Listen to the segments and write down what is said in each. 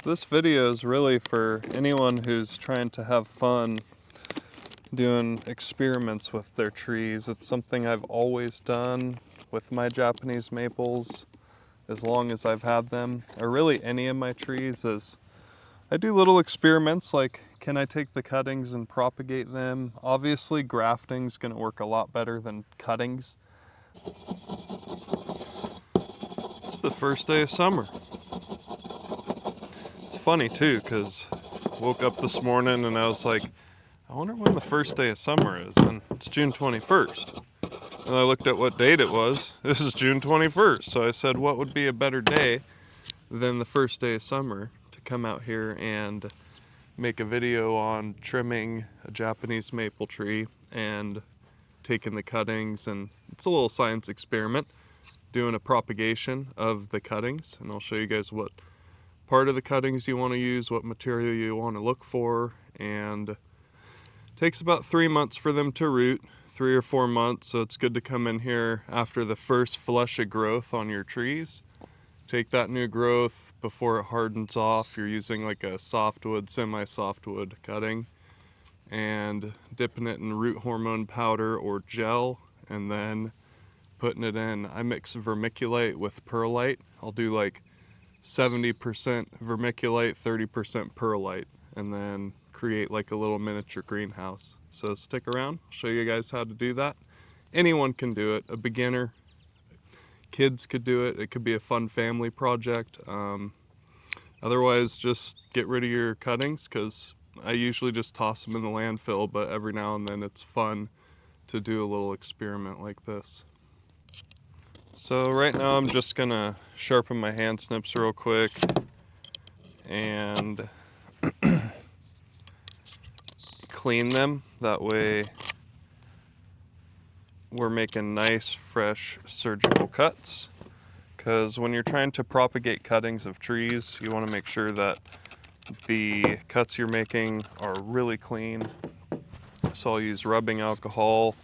This video is really for anyone who's trying to have fun doing experiments with their trees. It's something I've always done with my Japanese maples as long as I've had them, or really any of my trees. Is I do little experiments like, can I take the cuttings and propagate them? Obviously grafting's going to work a lot better than cuttings. It's the first day of summer. It's funny too, because I woke up this morning and I was like, I wonder when the first day of summer is, and it's June 21st. And I looked at what date it was. This is June 21st. So I said, what would be a better day than the first day of summer to come out here and make a video on trimming a Japanese maple tree and taking the cuttings. And it's a little science experiment, doing a propagation of the cuttings. And I'll show you guys what part of the cuttings you want to use, what material you want to look for, and it takes about 3 months for them to root, 3 or 4 months, so it's good to come in here after the first flush of growth on your trees. Take that new growth before it hardens off. You're using like a softwood, semi-softwood cutting, and dipping it in root hormone powder or gel, and then putting it in. I mix vermiculite with perlite. I'll do like 70% vermiculite, 30% perlite, and then create like a little miniature greenhouse. So stick around, I'll show you guys how to do that. Anyone can do it, a beginner, kids could do it. It could be a fun family project. Otherwise, just get rid of your cuttings, because I usually just toss them in the landfill, but every now and then it's fun to do a little experiment like this. So right now I'm just gonna sharpen my hand snips real quick and clean them. That way we're making nice, fresh, surgical cuts. Because when you're trying to propagate cuttings of trees, you want to make sure that the cuts you're making are really clean. So I'll use rubbing alcohol,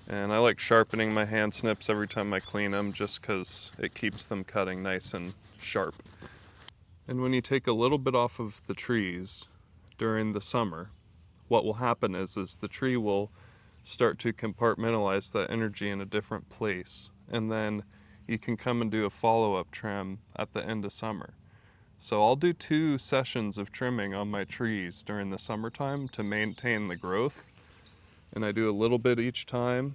and I like sharpening my hand snips every time I clean them, just because it keeps them cutting nice and sharp. And when you take a little bit off of the trees during the summer, what will happen is the tree will start to compartmentalize that energy in a different place, and then you can come and do a follow-up trim at the end of summer. So I'll do 2 sessions of trimming on my trees during the summertime to maintain the growth, and I do a little bit each time,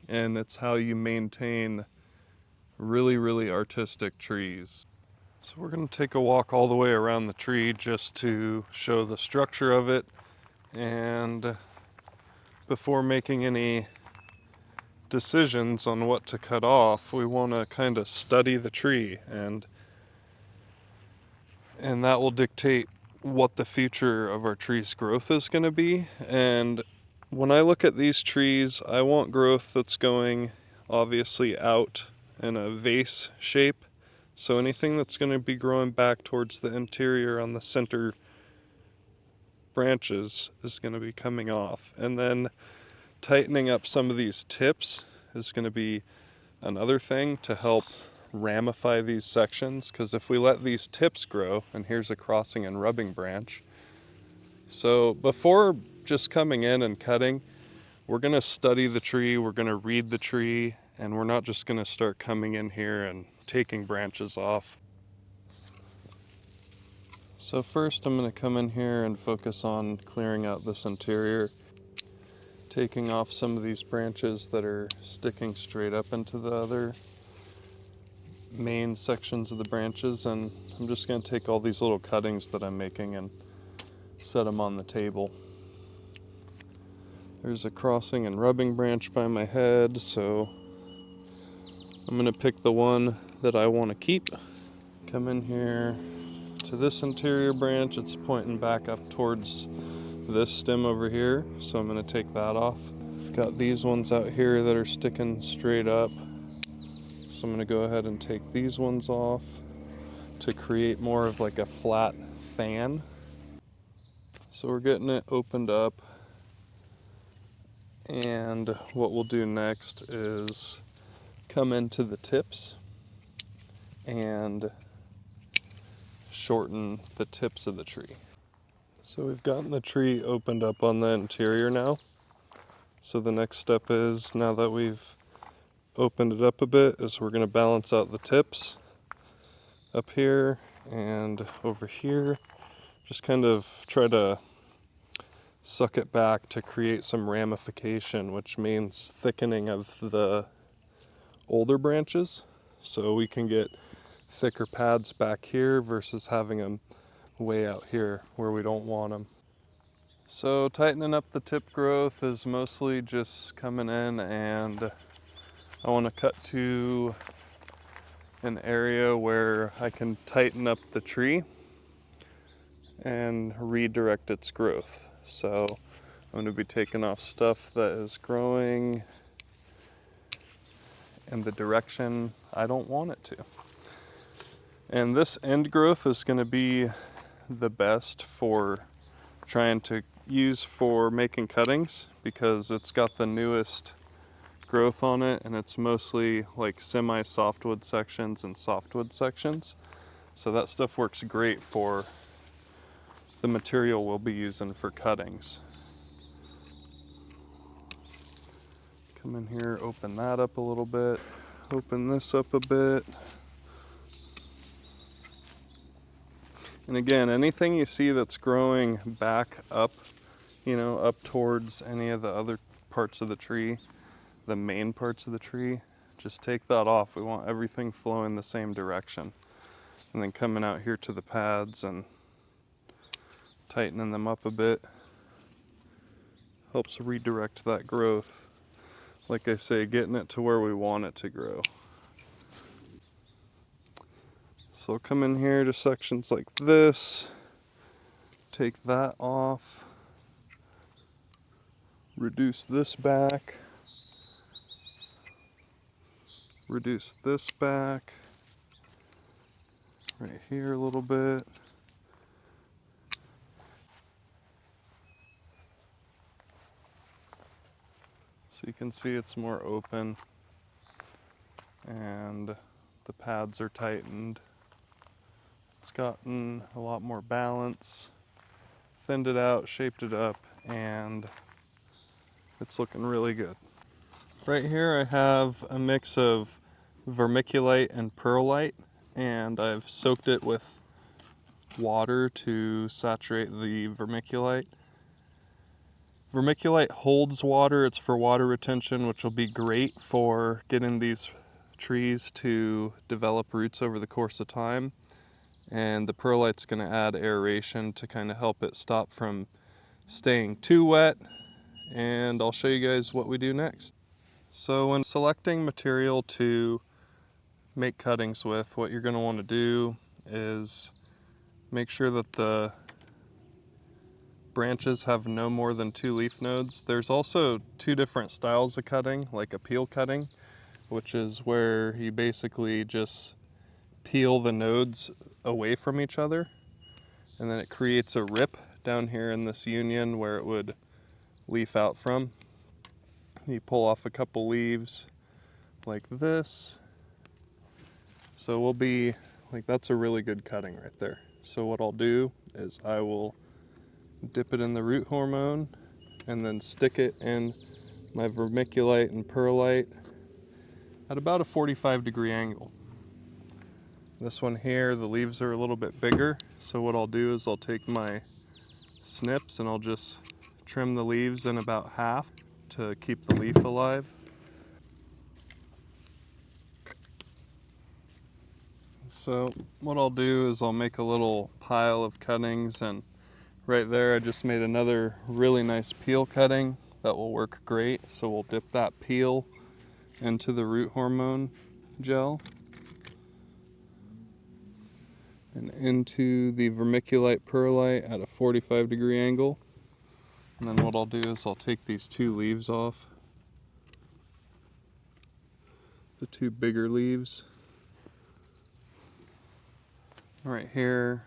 and it's how you maintain really, really artistic trees. So we're going to take a walk all the way around the tree just to show the structure of it, and before making any decisions on what to cut off, we want to kind of study the tree, and that will dictate what the future of our tree's growth is going to be. And when I look at these trees, I want growth that's going obviously out in a vase shape. So anything that's going to be growing back towards the interior on the center branches is going to be coming off. And then tightening up some of these tips is going to be another thing to help ramify these sections, because if we let these tips grow, and here's a crossing and rubbing branch. So before just coming in and cutting, we're going to study the tree, we're going to read the tree, and we're not just going to start coming in here and taking branches off. So first I'm going to come in here and focus on clearing out this interior, taking off some of these branches that are sticking straight up into the other main sections of the branches, and I'm just going to take all these little cuttings that I'm making and set them on the table. There's a crossing and rubbing branch by my head, so I'm going to pick the one that I want to keep. Come in here to this interior branch. It's pointing back up towards this stem over here, so I'm going to take that off. I've got these ones out here that are sticking straight up, so I'm going to go ahead and take these ones off to create more of like a flat fan. So we're getting it opened up, and what we'll do next is come into the tips and shorten the tips of the tree. So we've gotten the tree opened up on the interior now. So the next step is, now that we've opened it up a bit, is we're going to balance out the tips up here and over here. Just kind of try to suck it back to create some ramification, which means thickening of the older branches, so we can get thicker pads back here versus having them way out here where we don't want them. So tightening up the tip growth is mostly just coming in, and I want to cut to an area where I can tighten up the tree and redirect its growth. So I'm going to be taking off stuff that is growing in the direction I don't want it to. And this end growth is going to be the best for trying to use for making cuttings, because it's got the newest growth on it, and it's mostly like semi-softwood sections and softwood sections. So that stuff works great for the material we'll be using for cuttings. Come in here, open that up a little bit, open this up a bit. And again, anything you see that's growing back up, up towards any of the other parts of the tree, the main parts of the tree, just take that off. We want everything flowing the same direction. And then coming out here to the pads and tightening them up a bit helps redirect that growth. Like I say, getting it to where we want it to grow. So I'll come in here to sections like this, take that off, reduce this back, reduce this back, right here a little bit. So you can see it's more open and the pads are tightened. It's gotten a lot more balance, thinned it out, shaped it up, and it's looking really good. Right here I have a mix of vermiculite and perlite, and I've soaked it with water to saturate the vermiculite. Vermiculite holds water, it's for water retention, which will be great for getting these trees to develop roots over the course of time. And the perlite's going to add aeration to kind of help it stop from staying too wet. And I'll show you guys what we do next. So when selecting material to make cuttings with, what you're going to want to do is make sure that the branches have no more than 2 leaf nodes. There's also 2 different styles of cutting, like a peel cutting, which is where you basically just peel the nodes away from each other, and then it creates a rip down here in this union where it would leaf out from. You pull off a couple leaves like this. So we'll be like, that's a really good cutting right there. So what I'll do is I will dip it in the root hormone and then stick it in my vermiculite and perlite at about a 45-degree angle. This one here, the leaves are a little bit bigger, so what I'll do is I'll take my snips and I'll just trim the leaves in about half to keep the leaf alive. So what I'll do is I'll make a little pile of cuttings, and right there I just made another really nice peel cutting that will work great. So we'll dip that peel into the root hormone gel and into the vermiculite perlite at a 45-degree angle. And then what I'll do is I'll take these 2 leaves off, the 2 bigger leaves. Right here,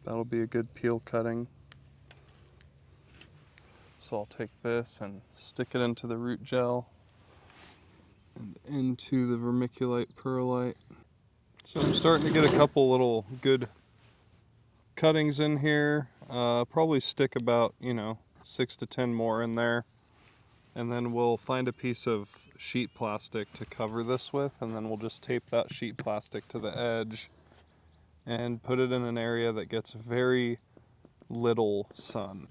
that'll be a good peel cutting. So I'll take this and stick it into the root gel and into the vermiculite perlite. So I'm starting to get a couple little good cuttings in here. Probably stick about, 6 to 10 more in there. And then we'll find a piece of sheet plastic to cover this with, and then we'll just tape that sheet plastic to the edge and put it in an area that gets very little sun.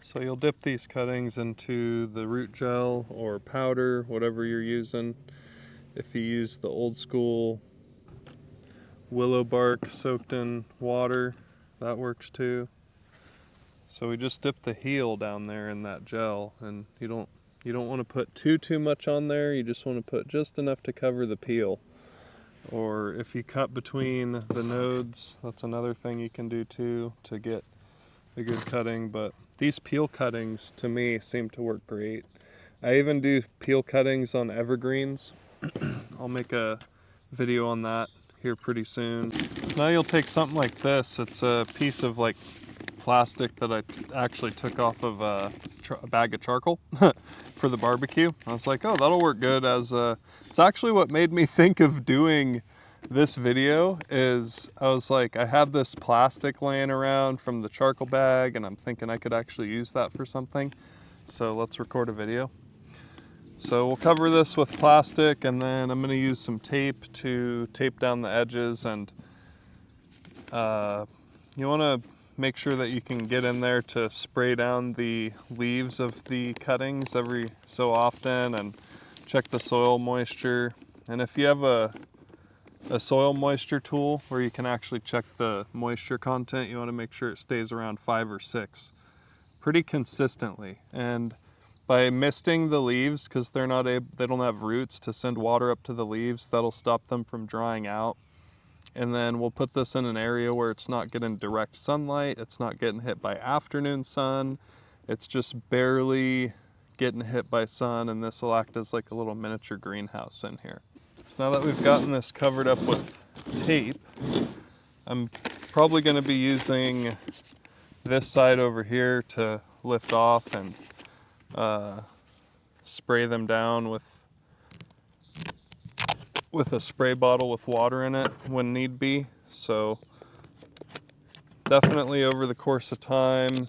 So you'll dip these cuttings into the root gel or powder, whatever you're using. If you use the old school willow bark soaked in water, that works too. So we just dip the heel down there in that gel, and you don't want to put too much on there. You just want to put just enough to cover the peel. Or if you cut between the nodes, that's another thing you can do too to get a good cutting. But these peel cuttings to me seem to work great. I even do peel cuttings on evergreens. I'll make a video on that here pretty soon. So now you'll take something like this. It's a piece of like plastic that I actually took off of a bag of charcoal for the barbecue. I was like, oh, that'll work good as a... It's actually what made me think of doing this video. Is I was like, I had this plastic laying around from the charcoal bag, and I'm thinking I could actually use that for something. So let's record a video. So we'll cover this with plastic, and then I'm going to use some tape to tape down the edges. And you want to make sure that you can get in there to spray down the leaves of the cuttings every so often and check the soil moisture. And if you have a soil moisture tool where you can actually check the moisture content, you want to make sure it stays around 5 or 6 pretty consistently. And by misting the leaves, because they don't have roots to send water up to the leaves, that'll stop them from drying out. And then we'll put this in an area where it's not getting direct sunlight, it's not getting hit by afternoon sun, it's just barely getting hit by sun, and this will act as like a little miniature greenhouse in here. So now that we've gotten this covered up with tape, I'm probably going to be using this side over here to lift off and spray them down with a spray bottle with water in it when need be. So definitely over the course of time,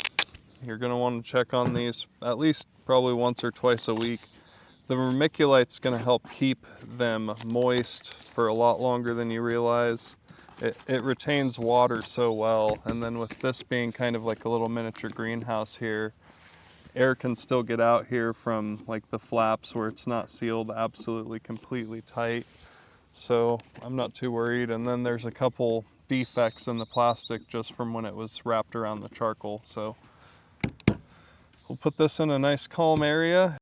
you're going to want to check on these at least probably once or twice a week. The vermiculite's going to help keep them moist for a lot longer than you realize. It retains water so well, and then with this being kind of like a little miniature greenhouse here, air can still get out here from like the flaps where it's not sealed absolutely completely tight. So I'm not too worried. And then there's a couple defects in the plastic just from when it was wrapped around the charcoal. So we'll put this in a nice calm area.